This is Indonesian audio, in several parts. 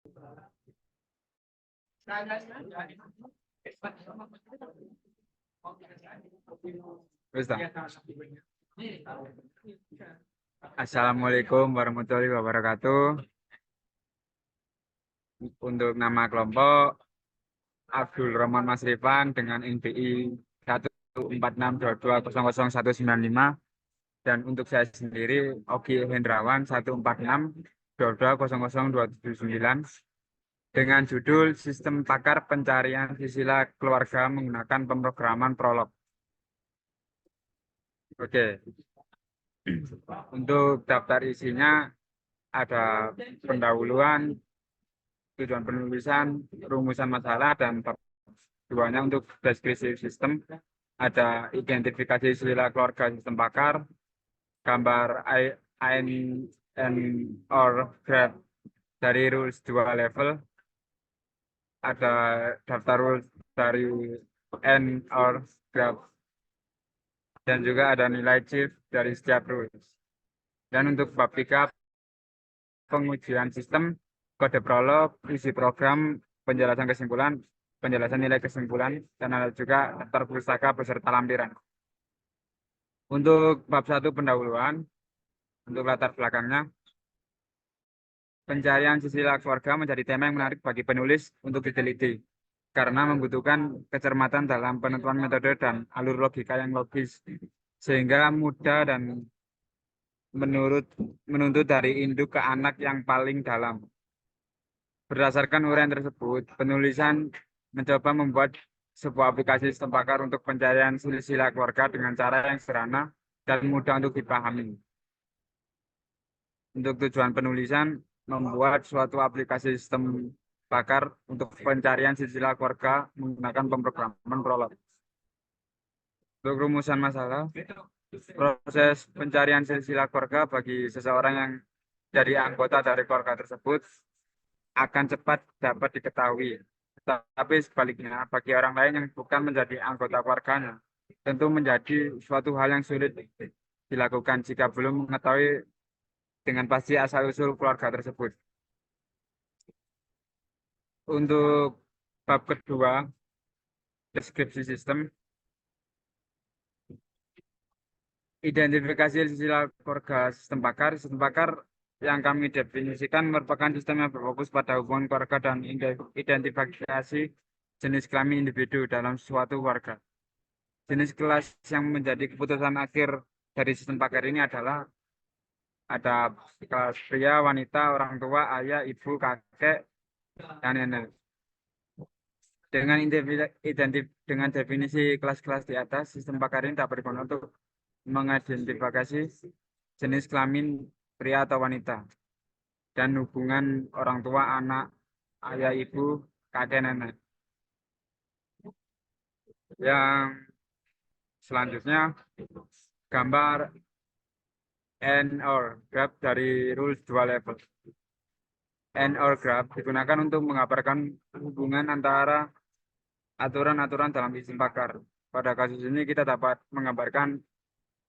Wis ta? Assalamualaikum warahmatullahi wabarakatuh. Untuk nama kelompok Abdul Rahman Mas Rifan dengan NPI 14622000195 dan untuk saya sendiri Ogi Hendrawan 14622000279 dengan judul Sistem Pakar Pencarian Sila Keluarga menggunakan pemrograman Prolog. Oke. Untuk daftar isinya ada pendahuluan, tujuan penulisan, rumusan masalah, dan bab keduanya untuk deskripsi sistem. Ada identifikasi sila keluarga sistem pakar, gambar IN or graph dari rules 2 level, ada daftar rules dari N or graph, dan juga ada nilai chief dari setiap rules. Dan untuk bab 3 pengujian sistem, kode prolog, isi program, penjelasan kesimpulan, penjelasan nilai kesimpulan, dan ada juga daftar pustaka beserta lampiran. Untuk bab 1 pendahuluan, untuk latar belakangnya, pencarian sila keluarga menjadi tema yang menarik bagi penulis untuk diteliti, karena membutuhkan kecermatan dalam penentuan metode dan alur logika yang logis, sehingga mudah dan menuntut dari induk ke anak yang paling dalam. Berdasarkan uraian tersebut, penulisan mencoba membuat sebuah aplikasi sistem pakar untuk pencarian silsilah keluarga dengan cara yang sederhana dan mudah untuk dipahami. Untuk tujuan penulisan, membuat suatu aplikasi sistem pakar untuk pencarian silsilah keluarga menggunakan pemrograman Prolog. Untuk rumusan masalah, proses pencarian silsilah keluarga bagi seseorang yang jadi anggota dari keluarga tersebut akan cepat dapat diketahui. Tapi sebaliknya, bagi orang lain yang bukan menjadi anggota keluarganya, tentu menjadi suatu hal yang sulit dilakukan jika belum mengetahui dengan pasti asal-usul keluarga tersebut. Untuk bab kedua, deskripsi sistem, identifikasi sila keluarga sistem pakar yang kami definisikan merupakan sistem yang berfokus pada hubungan keluarga dan identifikasi jenis kelamin individu dalam suatu keluarga. Jenis kelas yang menjadi keputusan akhir dari sistem pakar ini adalah ada kelas pria, wanita, orang tua, ayah, ibu, kakek, dan nenek. Dengan definisi kelas-kelas di atas, sistem pakar ini dapat digunakan untuk mengidentifikasi jenis kelamin pria atau wanita dan hubungan orang tua, anak, ayah, ibu, kakek, nenek. Yang selanjutnya, gambar and or graph dari rules 2 level. And or graph digunakan untuk menggambarkan hubungan antara aturan-aturan dalam sistem pakar. Pada kasus ini kita dapat menggambarkan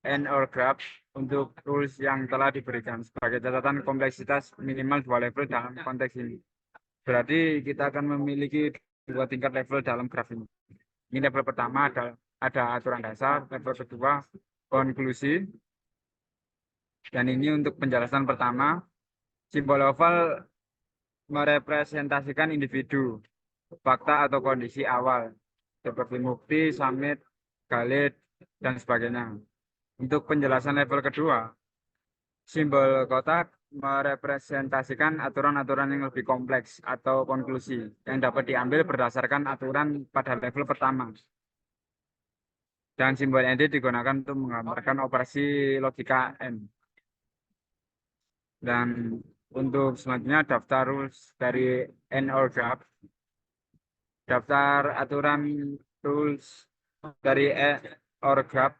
and or graph untuk rules yang telah diberikan sebagai catatan kompleksitas minimal 2 level dalam konteks ini. Berarti kita akan memiliki 2 tingkat level dalam graf ini. Ini level pertama ada aturan dasar, level kedua konklusi. Dan ini untuk penjelasan pertama, simbol oval merepresentasikan individu, fakta atau kondisi awal, seperti mukti, summit, galid, dan sebagainya. Untuk penjelasan level kedua, simbol kotak merepresentasikan aturan-aturan yang lebih kompleks atau konklusi yang dapat diambil berdasarkan aturan pada level pertama. Dan simbol ND digunakan untuk menggambarkan operasi logika N. Dan untuk selanjutnya daftar rules dari N or graph. Daftar aturan rules dari N or graph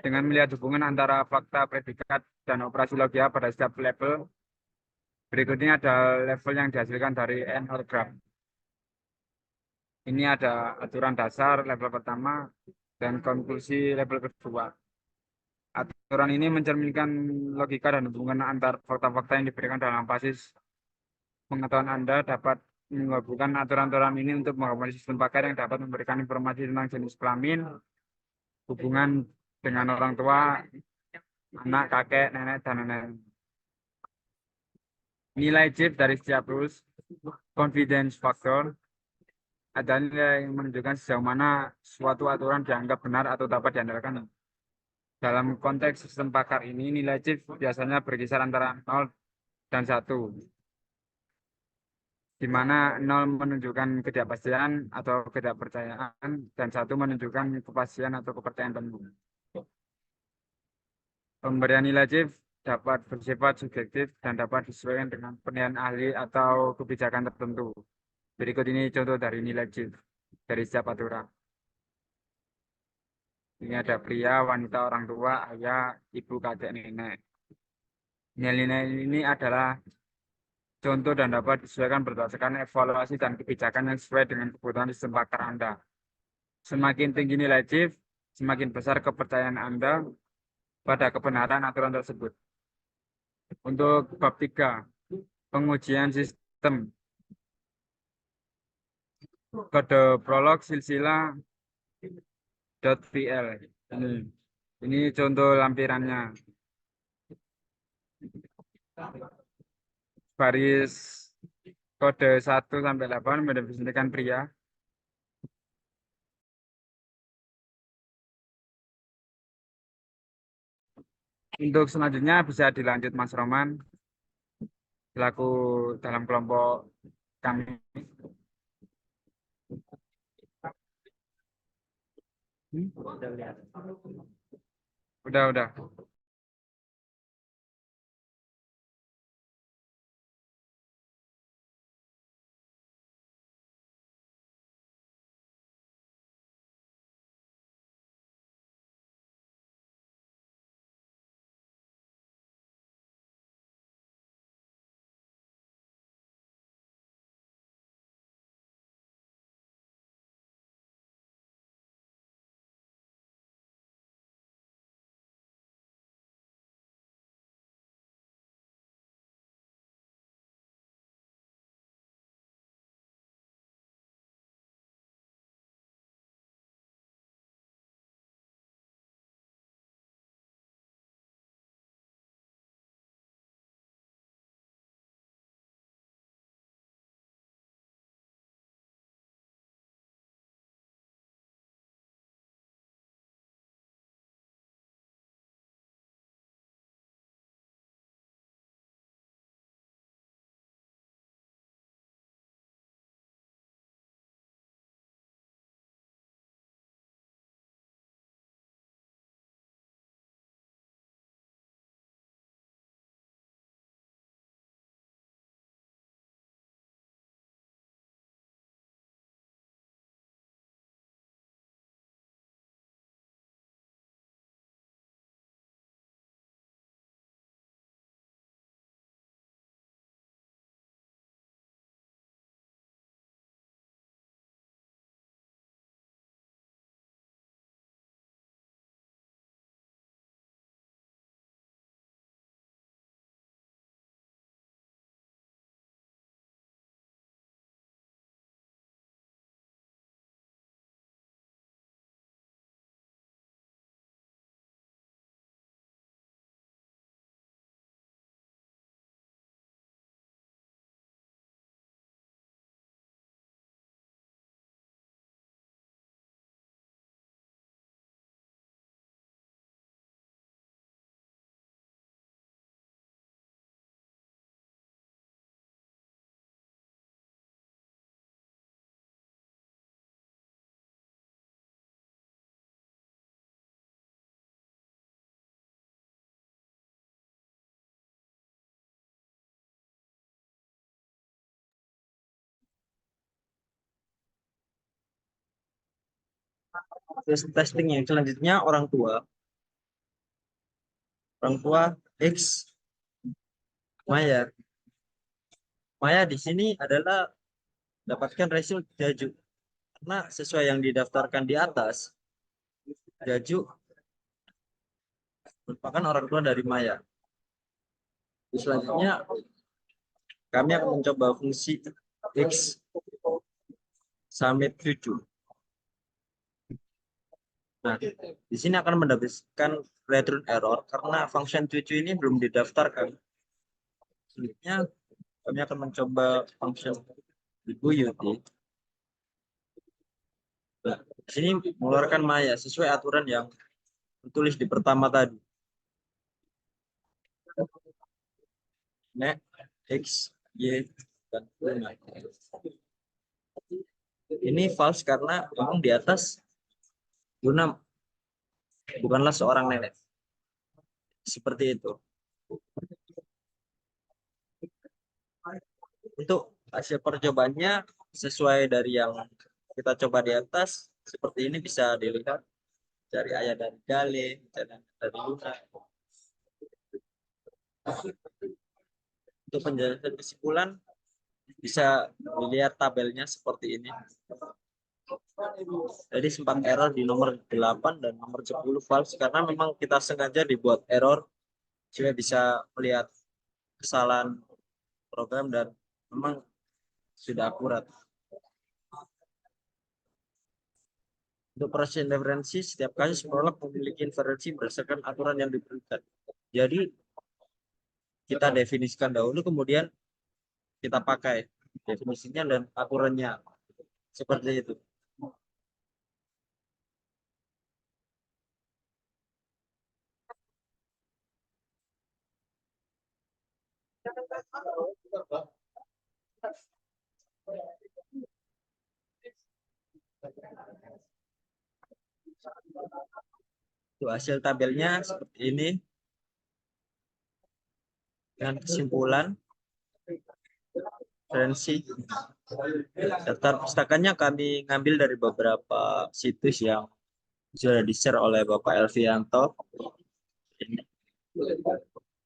dengan melihat hubungan antara fakta, predikat, dan operasi logika pada setiap level. Berikutnya ada level yang dihasilkan dari N or graph. Ini ada aturan dasar level pertama dan konklusi level kedua. Aturan ini mencerminkan logika dan hubungan antar fakta-fakta yang diberikan dalam basis pengetahuan Anda dapat menggabungkan aturan-aturan ini untuk menggabungkan sistem pakar yang dapat memberikan informasi tentang jenis kelamin, hubungan dengan orang tua, anak, kakek, nenek, dan lain-lain. Nilai CHIP dari setiap rules, confidence factor, ada nilai yang menunjukkan sejauh mana suatu aturan dianggap benar atau dapat diandalkan. Dalam konteks sistem pakar ini, nilai CHIP biasanya berkisar antara 0 dan 1, di mana 0 menunjukkan ketidakpastian atau ketidakpercayaan, dan 1 menunjukkan kepastian atau kepercayaan penuh. Pemberian nilai CHIP dapat bersifat subjektif dan dapat disesuaikan dengan penilaian ahli atau kebijakan tertentu. Berikut ini contoh dari nilai CHIP dari setiap aturan. Ini ada pria, wanita, orang tua, ayah, ibu, kakek, nenek. Nilai-nilai ini adalah contoh dan dapat disesuaikan berdasarkan evaluasi dan kebijakan yang sesuai dengan kebutuhan sistem pakar Anda. Semakin tinggi nilai CHIP, semakin besar kepercayaan Anda pada kebenaran aturan tersebut. Untuk bab 3, pengujian sistem. Kode prolog silsilah.pl. Ini contoh lampirannya. Baris kode 1 sampai 8 mendefinisikan pria. Untuk selanjutnya bisa dilanjut Mas Roman selaku dalam kelompok kami. Udah. Testing yang selanjutnya orang tua X Maya. Maya di sini adalah dapatkan rasio Jaju karena sesuai yang didaftarkan di atas, Jaju merupakan orang tua dari Maya. Selanjutnya kami akan mencoba fungsi X summit 7. Nah, di sini akan mendapatkan return error karena function 7 ini belum didaftarkan. Selanjutnya, kami akan mencoba function UT. Nah, di sini mengeluarkan Maya sesuai aturan yang tertulis di pertama tadi. Nek, X, Y, dan 5. Ini false karena memang di atas Luna bukanlah seorang nenek. Seperti itu. Untuk hasil percobaannya sesuai dari yang kita coba di atas, seperti ini bisa dilihat dari ayah dari Gale, dari Luna. Untuk penjelasan kesimpulan, bisa dilihat tabelnya seperti ini. Jadi sempat error di nomor 8 dan nomor 10 false karena memang kita sengaja dibuat error supaya bisa melihat kesalahan program dan memang sudah akurat. Untuk proses referensi, setiap kasus prolog memiliki inferensi berdasarkan aturan yang diberikan. Jadi kita definisikan dahulu, kemudian kita pakai definisinya dan aturannya seperti itu. Itu hasil tabelnya seperti ini dengan kesimpulan referensi. Daftar pustakanya kami ngambil dari beberapa situs yang sudah di-share oleh Bapak Elvianto.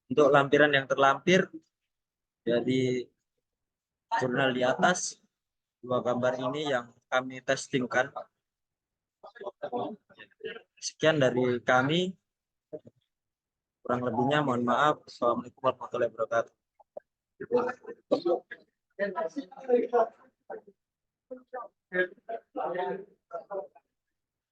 Untuk lampiran yang terlampir dari jurnal di atas, dua gambar ini yang kami testingkan. Sekian dari kami. Kurang lebihnya mohon maaf. Assalamualaikum warahmatullahi wabarakatuh.